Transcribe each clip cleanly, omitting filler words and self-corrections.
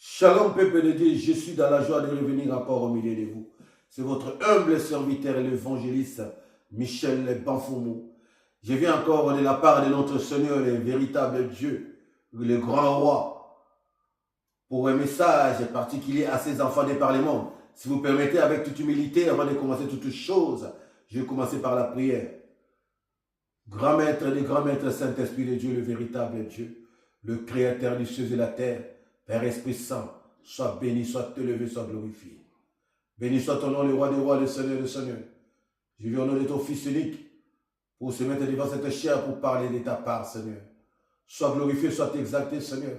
Shalom, peuple de Dieu, je suis dans la joie de revenir encore au milieu de vous. C'est votre humble serviteur, l'évangéliste Michel Banfoumou. Je viens encore de la part de notre Seigneur, le véritable Dieu, le grand roi, pour un message particulier à ses enfants des parlements. Si vous permettez, avec toute humilité, avant de commencer toutes choses, je vais commencer par la prière. Grand maître des grands maîtres, Saint-Esprit de Dieu, le véritable Dieu, le créateur du ciel et de la terre, Père Esprit Saint, sois béni, sois élevé, sois glorifié. Béni soit ton nom, le roi des rois, le Seigneur des seigneurs. Je viens au nom de ton Fils unique pour se mettre devant cette chair pour parler de ta part, Seigneur. Sois glorifié, sois exalté, Seigneur.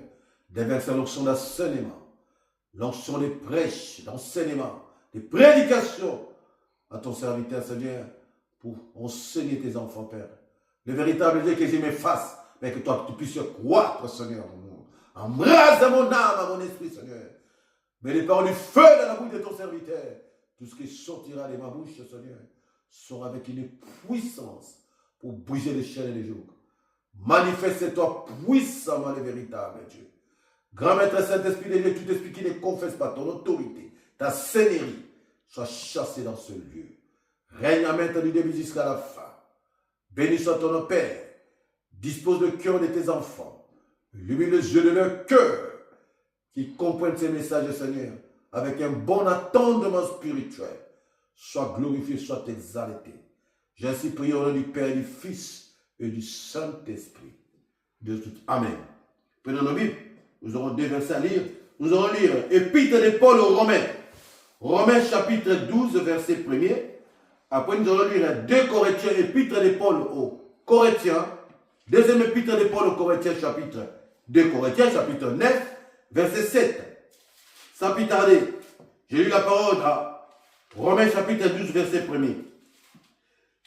Déverse l'onction d'enseignement, l'onction de prêche, d'enseignement, de prédication à ton serviteur, Seigneur, pour enseigner tes enfants, Père. Le véritable Dieu, que je m'efface, mais que toi tu puisses croître, Seigneur. Embrase mon âme, à mon esprit, Seigneur. Mais les paroles du feu dans la bouche de ton serviteur, tout ce qui sortira de ma bouche, Seigneur, sera avec une puissance pour briser les chaînes et les jougs. Manifeste-toi puissamment, le véritable Dieu. Grand maître Saint-Esprit de Dieu, tout esprit qui ne confesse pas ton autorité, ta seigneurie, soit chassé dans ce lieu. Règne à maître du début jusqu'à la fin. Béni soit ton nom, Père. Dispose le cœur de tes enfants. Illumine les yeux de leur cœur, qui comprennent ces messages, Seigneur, avec un bon attendement spirituel. Sois glorifié, sois exalté. J'ai ainsi prié au nom du Père, du Fils et du Saint-Esprit. Amen. Prenons nos Bibles. Nous aurons deux versets à lire. Nous allons lire Épître de Paul aux Romains. Romains chapitre 12, verset 1er. Après, nous allons lire 2 Corinthiens, Épître de Paul aux Corinthiens. Deuxième épître de Paul aux Corinthiens, chapitre 2 Corinthiens, chapitre 9, verset 7. Sans plus tarder, j'ai lu la parole à Romains chapitre 12, verset 1er.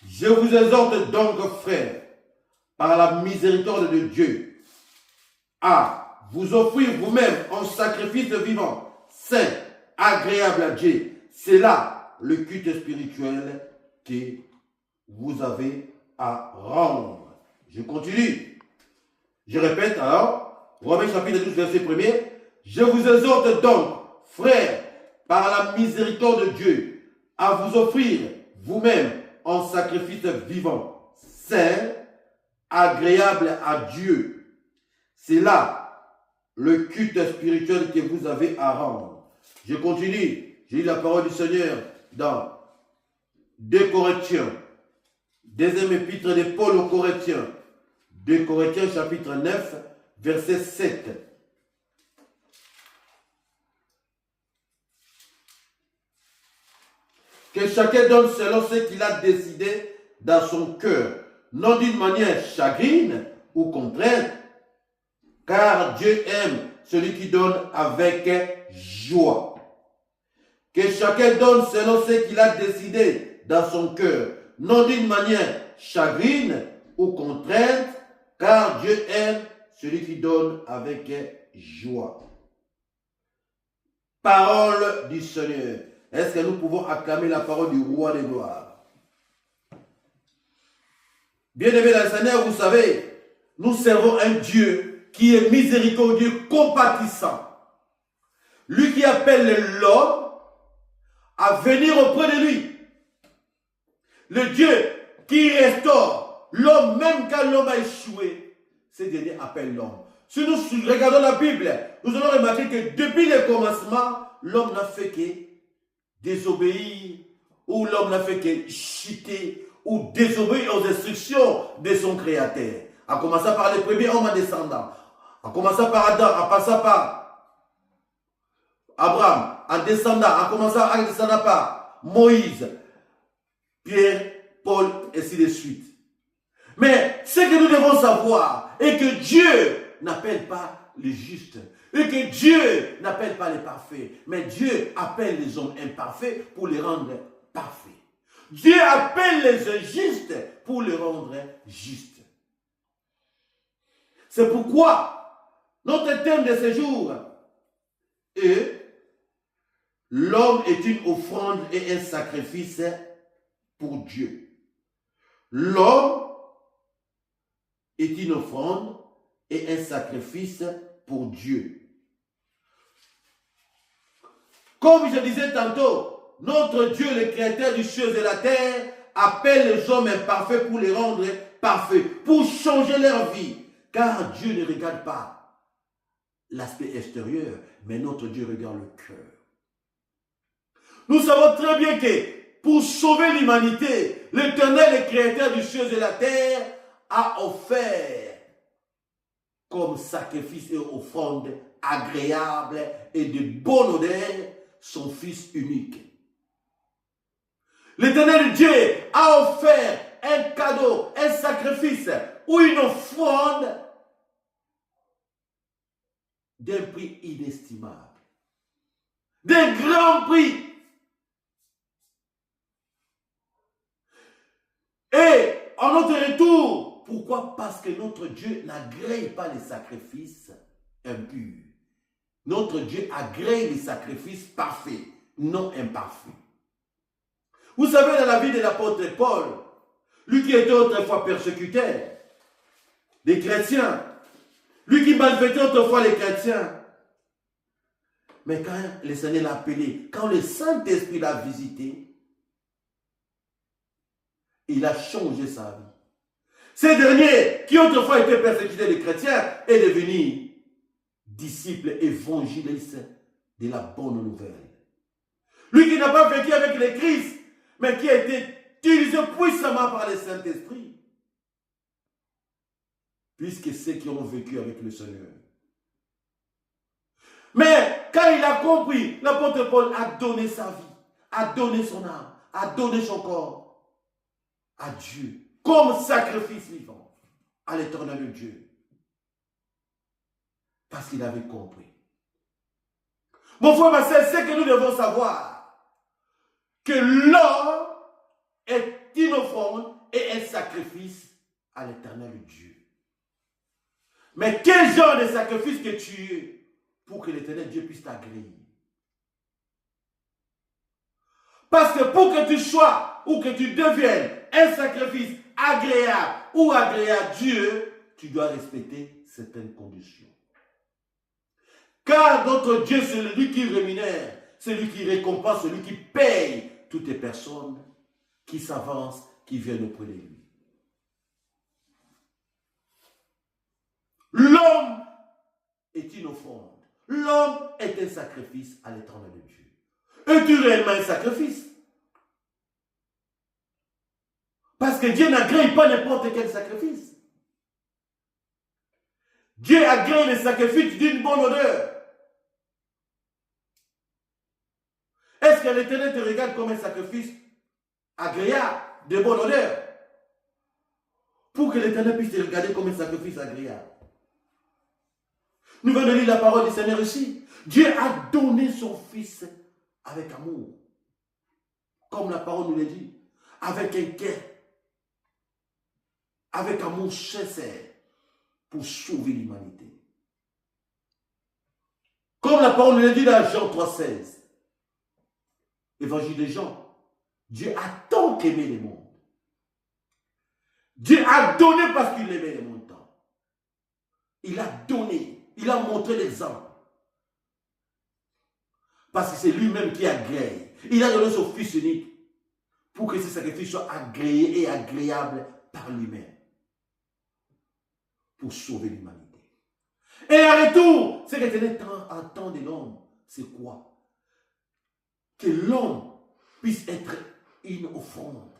Je vous exhorte donc, frères, par la miséricorde de Dieu, à vous offrir vous-même en sacrifice vivant, saint, agréable à Dieu. C'est là le culte spirituel que vous avez à rendre. Je continue. Je répète alors, Romains chapitre 12, verset 1er. Je vous exhorte donc, frères, par la miséricorde de Dieu, à vous offrir vous-même en sacrifice vivant, saint, agréable à Dieu. C'est là le culte spirituel que vous avez à rendre. Je continue. J'ai eu la parole du Seigneur dans 2 Corinthiens. Deuxième épître de Paul aux Corinthiens. 2 Corinthiens chapitre 9, verset 7. Que chacun donne selon ce qu'il a décidé dans son cœur, non d'une manière chagrine ou contrainte, car Dieu aime celui qui donne avec joie. Que chacun donne selon ce qu'il a décidé dans son cœur, non d'une manière chagrine ou contrainte, car Dieu aime celui qui donne avec joie. Parole du Seigneur. Est-ce que nous pouvons acclamer la parole du roi des gloires? Bien-aimés dans le Seigneur, vous savez, nous servons un Dieu qui est miséricordieux, compatissant. Lui qui appelle l'homme à venir auprès de lui. Le Dieu qui restaure l'homme, même quand l'homme a échoué, ce dernier appelle l'homme. Si nous regardons la Bible, nous allons remarquer que depuis le commencement, l'homme n'a fait que désobéir, ou l'homme n'a fait que chuter, ou désobéir aux instructions de son Créateur. En commençant par les premiers hommes en descendant, en commençant par Adam, en passant par Abraham, en descendant, en commençant en descendant par Moïse, Pierre, Paul, et ainsi de suite. Mais ce que nous devons savoir est que Dieu n'appelle pas les justes, et que Dieu n'appelle pas les parfaits, mais Dieu appelle les hommes imparfaits pour les rendre parfaits. Dieu appelle les injustes pour les rendre justes. C'est pourquoi notre thème de ce jour est l'homme est une offrande et un sacrifice pour Dieu. L'homme est une offrande et un sacrifice pour Dieu. Comme je disais tantôt, notre Dieu, le créateur du ciel et de la terre, appelle les hommes imparfaits pour les rendre parfaits, pour changer leur vie. Car Dieu ne regarde pas l'aspect extérieur, mais notre Dieu regarde le cœur. Nous savons très bien que pour sauver l'humanité, l'Éternel, le créateur du ciel et de la terre, a offert comme sacrifice et offrande agréable et de bonne odeur son Fils unique. L'Éternel Dieu a offert un cadeau, un sacrifice ou une offrande d'un prix inestimable, d'un grand prix. Et en notre retour, pourquoi? Parce que notre Dieu n'agrée pas les sacrifices impurs. Notre Dieu agrée les sacrifices parfaits, non imparfaits. Vous savez, dans la vie de l'apôtre Paul, lui qui était autrefois persécuteur des chrétiens, lui qui maltraitait autrefois les chrétiens, mais quand le Seigneur l'a appelé, quand le Saint-Esprit l'a visité, il a changé sa vie. Ces derniers, qui autrefois étaient persécutés des chrétiens, est devenu disciple évangéliste de la bonne nouvelle. Lui qui n'a pas vécu avec le Christ, mais qui a été utilisé puissamment par le Saint-Esprit. Puisque ceux qui ont vécu avec le Seigneur. Mais quand il a compris, l'apôtre Paul a donné sa vie, a donné son âme, a donné son corps à Dieu, comme sacrifice vivant, à l'éternel Dieu. Parce qu'il avait compris. Mon frère, ma sœur, c'est que nous devons savoir que l'homme est une offrande et un sacrifice à l'éternel Dieu. Mais quel genre de sacrifice que tu es pour que l'éternel Dieu puisse t'agréer? Parce que pour que tu sois ou que tu deviennes un sacrifice agréable ou agréable à Dieu, tu dois respecter certaines conditions. Car notre Dieu, c'est lui qui rémunère, c'est lui qui récompense, celui qui paye toutes les personnes qui s'avancent, qui viennent auprès de lui. L'homme est une offrande. L'homme est un sacrifice à l'éternel de Dieu. Es-tu réellement un sacrifice? Parce que Dieu n'agrée pas n'importe quel sacrifice. Dieu agrée les sacrifices d'une bonne odeur. Est-ce que l'Éternel te regarde comme un sacrifice agréable, de bonne odeur? Pour que l'Éternel puisse te regarder comme un sacrifice agréable. Nous venons de lire la parole du Seigneur ici. Dieu a donné son Fils avec amour. Comme la parole nous le dit. Avec un cœur. Avec amour sincère. Pour sauver l'humanité. Comme la parole nous le dit dans Jean 3,16. Évangile de Jean. Dieu a tant aimé le monde. Dieu a donné parce qu'il aimait le monde tant. Il a donné. Il a montré l'exemple. Parce que c'est lui-même qui agrée. Il a donné son Fils unique pour que ce sacrifice soit agréé et agréable par lui-même. Pour sauver l'humanité. Et en retour, ce que l'Éternel attend de l'homme, c'est quoi? Que l'homme puisse être une offrande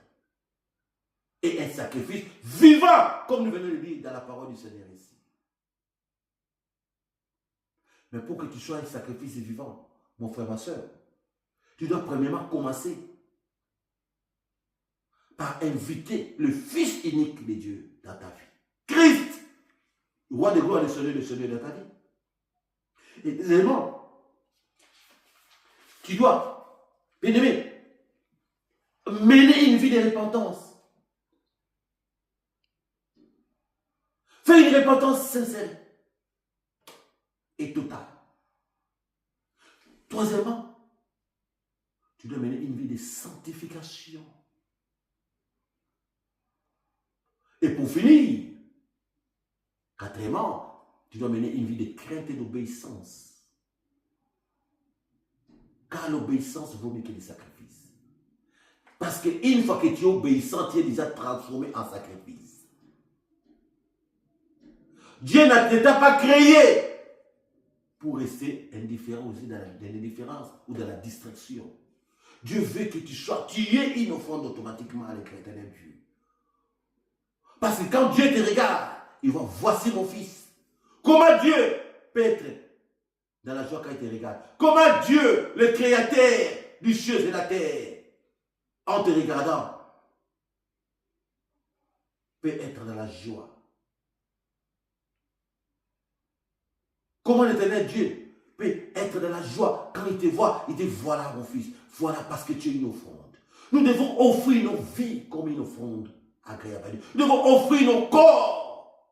et un sacrifice vivant, comme nous venons de le dire dans la parole du Seigneur ici. Mais pour que tu sois un sacrifice vivant, mon frère, ma soeur, tu dois premièrement commencer par inviter le Fils unique de Dieu dans ta vie. Christ, le roi de gloire, le Seigneur dans ta vie. Et deuxièmement, tu dois, bien aimé, mener une vie de repentance. Fais une repentance sincère et totale. Troisièmement, tu dois mener une vie de sanctification. Et pour finir, quatrièmement, tu dois mener une vie de crainte et d'obéissance. Car l'obéissance vaut mieux que les sacrifices. Parce qu'une fois que tu es obéissant, tu es déjà transformé en sacrifice. Dieu ne t'a pas créé pour rester indifférent aussi dans l'indifférence ou dans la distraction. Dieu veut que tu sois, tu es une offrande automatiquement avec l'éternel Dieu. Parce que quand Dieu te regarde, il va, voici mon fils. Comment Dieu peut être dans la joie quand il te regarde? Comment Dieu, le créateur du ciel et de la terre, en te regardant, peut être dans la joie? Comment l'éternel Dieu peut être dans la joie quand il te voit voilà mon fils, voilà parce que tu es une offrande. Nous devons offrir nos vies comme une offrande agréable à Dieu. Nous devons offrir nos corps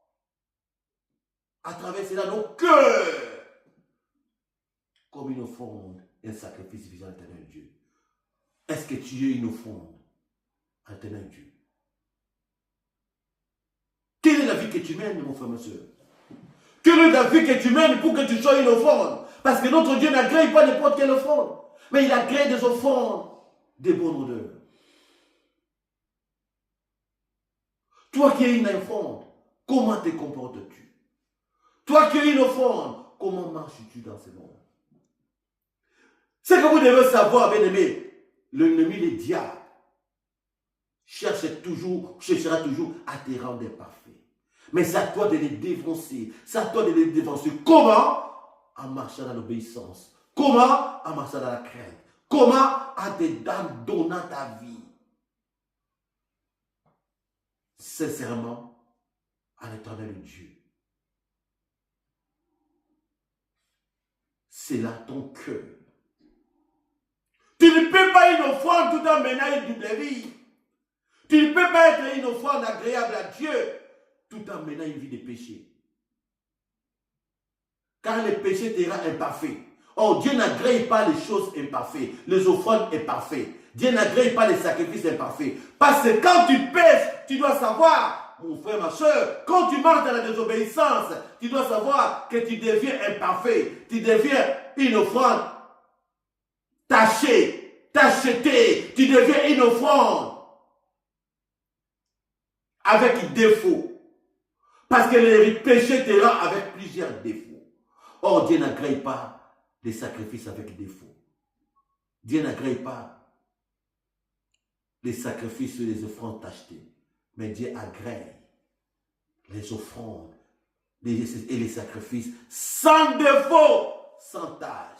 à travers cela, nos cœurs comme une offrande, un sacrifice visant l'éternel Dieu. Est-ce que tu es une offrande à l'éternel Dieu? Quelle est la vie que tu mènes, mon frère, ma soeur? Quelle est la vie que tu mènes pour que tu sois une offrande? Parce que notre Dieu n'agrée pas n'importe quelle offrande, mais il agrée des offrandes de bonne odeur. Toi qui es une offrande, comment te comportes-tu? Toi qui es une offrande, comment marches-tu dans ce monde? Ce que vous devez savoir, bien aimé, l'ennemi, le diable, cherchera toujours à te rendre parfait. Mais c'est à toi de les défoncer. C'est à toi de les défoncer. Comment? En marchant dans l'obéissance. Comment? En marchant dans la crainte. Comment? En donnant ta vie. Sincèrement, à l'éternel Dieu. C'est là ton cœur. Tu ne peux pas une offrande tout en menant une double vie. Tu ne peux pas être une offrande agréable à Dieu tout en menant une vie de péché. Car le péché te rend imparfait. Or, Dieu n'agrée pas les choses imparfaites, les offrandes imparfaites. Dieu n'agrée pas les sacrifices imparfaits. Parce que quand tu pèches, tu dois savoir, mon frère, ma soeur, quand tu marches dans la désobéissance, tu dois savoir que tu deviens imparfait. Tu deviens une offrande tachée, tachetée. Tu deviens une offrande avec défaut. Parce que le péché te rend avec plusieurs défauts. Or, Dieu n'agrée pas les sacrifices avec défaut. Dieu n'agrée pas les sacrifices ou les offrandes tachetées. Mais Dieu agrée les offrandes et les sacrifices sans défaut, sans tâche.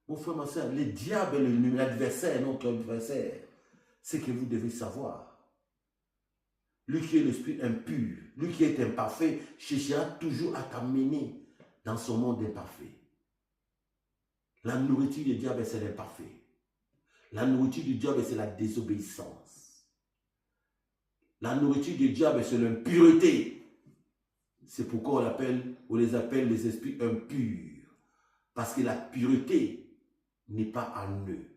Mon frère, ma soeur, le diable est l'adversaire, notre adversaire. C'est que vous devez savoir. Lui qui est l'esprit impur, lui qui est imparfait, cherchera toujours à t'amener dans son monde imparfait. La nourriture du diable, c'est l'imparfait. La nourriture du diable, c'est la désobéissance. La nourriture du diable, c'est l'impureté. C'est pourquoi on les appelle les esprits impurs. Parce que la pureté n'est pas en eux.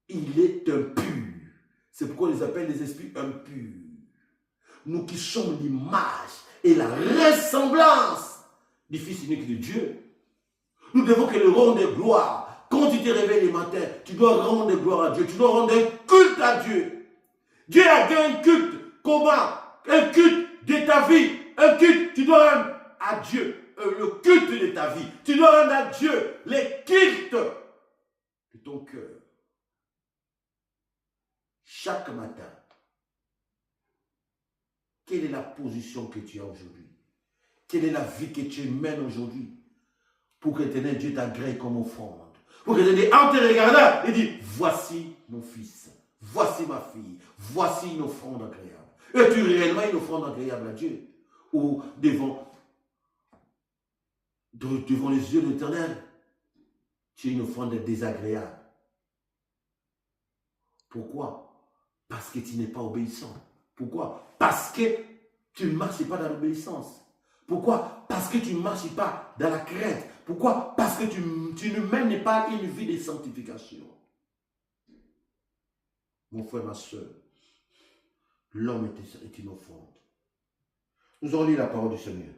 Il est impur. C'est pourquoi on les appelle les esprits impurs. Nous qui sommes l'image et la ressemblance du Fils unique de Dieu, nous devons que le rendre gloire. Quand tu te réveilles le matin, tu dois rendre gloire à Dieu. Tu dois rendre un culte à Dieu. Dieu a dit un culte. Comment? Un culte de ta vie. Un culte, tu dois rendre à Dieu le culte de ta vie. Tu dois rendre à Dieu les cultes de ton cœur. Chaque matin, quelle est la position que tu as aujourd'hui? Quelle est la vie que tu mènes aujourd'hui? Pour que l'éternel Dieu t'agrée comme offrande. Pour que l'éternel Dieu, en te regardant, il dit, voici mon fils, voici ma fille, voici une offrande agréable. Es-tu réellement une offrande agréable à Dieu? Ou devant les yeux de l'éternel, tu es une offrande désagréable? Pourquoi? Parce que tu n'es pas obéissant. Pourquoi? Parce que tu ne marches pas dans l'obéissance. Pourquoi? Parce que tu ne marches pas dans la crainte. Pourquoi? Parce que tu ne mènes pas une vie de sanctification. Mon frère, ma soeur, L'homme est une offrande. Nous allons lire la parole du Seigneur.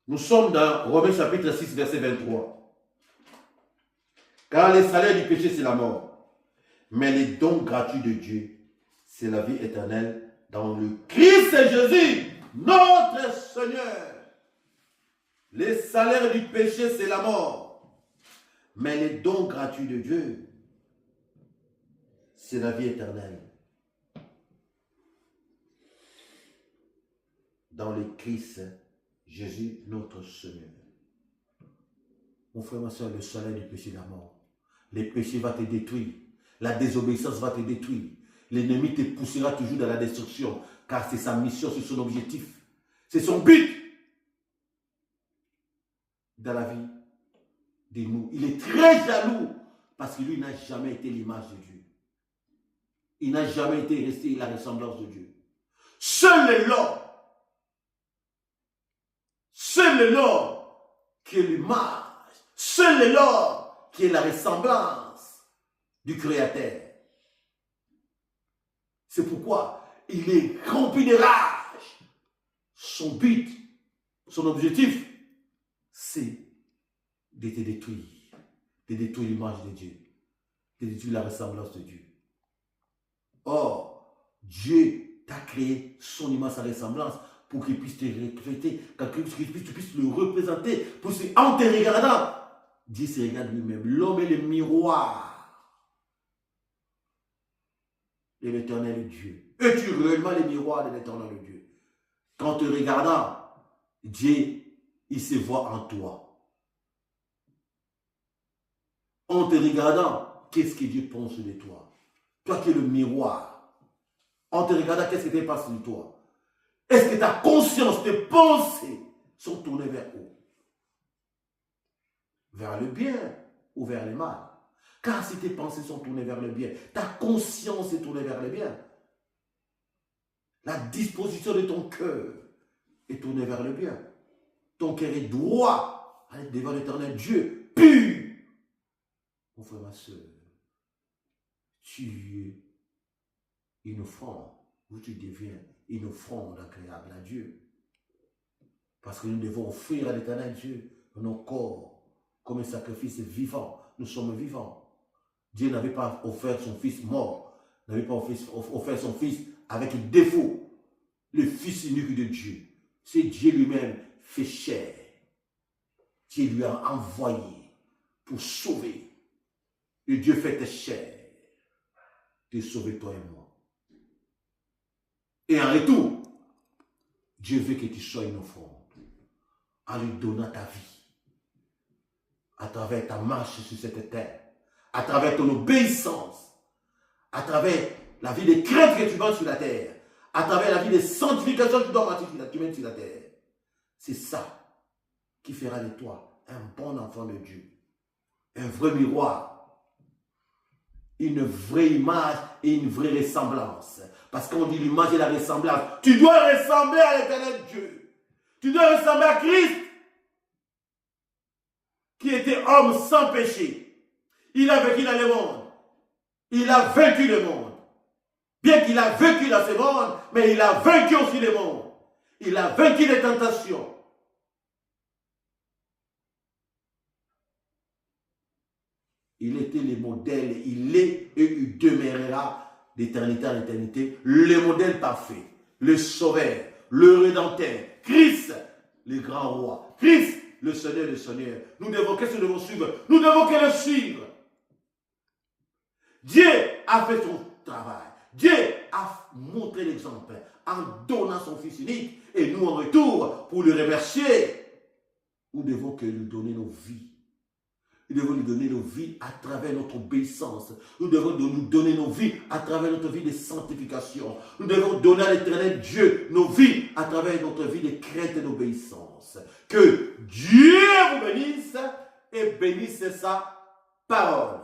Nous sommes dans Romains chapitre 6, verset 23. Car les salaires du péché, c'est la mort. Mais les dons gratuits de Dieu, c'est la vie éternelle dans le Christ Jésus, notre Seigneur. Les salaires du péché, c'est la mort. Mais les dons gratuits de Dieu, c'est la vie éternelle dans le Christ Jésus, notre Seigneur. Mon frère, ma soeur, le salaire du péché, la mort. Les péchés vont te détruire. La désobéissance va te détruire. L'ennemi te poussera toujours dans la destruction, car c'est sa mission, c'est son objectif. C'est son but dans la vie de nous. Il est très jaloux, parce que lui n'a jamais été l'image de Dieu. Il n'a jamais été resté la ressemblance de Dieu. Seul l'homme qui est l'image, seul l'homme qui est la ressemblance du Créateur. C'est pourquoi il est rempli de rage. Son but, son objectif, c'est de te détruire, de détruire l'image de Dieu, de détruire la ressemblance de Dieu. Or, Dieu t'a créé son image, sa ressemblance, pour qu'il puisse te refléter, qu'il puisse le représenter, pour en te regardant, Dieu se regarde lui-même. L'homme est le miroir de l'éternel Dieu. Es-tu réellement le miroir de l'éternel Dieu? Qu'en te regardant, Dieu, il se voit en toi. En te regardant, qu'est-ce que Dieu pense de toi? Toi qui es le miroir. En te regardant, qu'est-ce que Dieu pense de toi? Est-ce que ta conscience, tes pensées sont tournées vers où? Vers le bien ou vers le mal? Car si tes pensées sont tournées vers le bien, ta conscience est tournée vers le bien. La disposition de ton cœur est tournée vers le bien. Ton cœur est droit à être devant l'éternel Dieu, pur. Mon frère, ma soeur, tu es une offrande, où tu deviens une offrande agréable à Dieu. Parce que nous devons offrir à l'éternel Dieu nos corps comme un sacrifice vivant. Nous sommes vivants. Dieu n'avait pas offert son fils mort, n'avait pas offert son fils avec défaut. Le fils unique de Dieu, c'est Dieu lui-même fait chair. Dieu lui a envoyé pour sauver. Et Dieu fait chair de sauver toi et moi. Et en retour, Dieu veut que tu sois une offrande en lui donnant ta vie, à travers ta marche sur cette terre, à travers ton obéissance, à travers la vie de crainte que tu mènes sur la terre, à travers la vie de sanctification que tu mènes sur la terre. C'est ça qui fera de toi un bon enfant de Dieu, un vrai miroir, une vraie image et une vraie ressemblance. Parce qu'on dit l'image et la ressemblance. Tu dois ressembler à l'éternel Dieu. Tu dois ressembler à Christ, qui était homme sans péché. Il a vécu dans le monde. Il a vaincu le monde. Bien qu'il a vécu dans ce monde, mais il a vaincu aussi le monde. Il a vaincu les tentations. Il était le modèle, il est et il demeurera d'éternité en éternité, le modèle parfait, le sauveur, le rédempteur, Christ, le grand roi, Christ, le Seigneur des Seigneurs. Nous devons, qu'est-ce que nous devons suivre? Nous devons que le suivre. Dieu a fait son travail. Dieu a montré l'exemple en donnant son Fils unique. Et nous, en retour, pour le remercier, nous devons que lui donner nos vies. Nous devons lui donner nos vies à travers notre obéissance. Nous devons nous donner nos vies à travers notre vie de sanctification. Nous devons donner à l'éternel Dieu nos vies à travers notre vie de crainte et d'obéissance. Que Dieu vous bénisse et bénisse sa parole.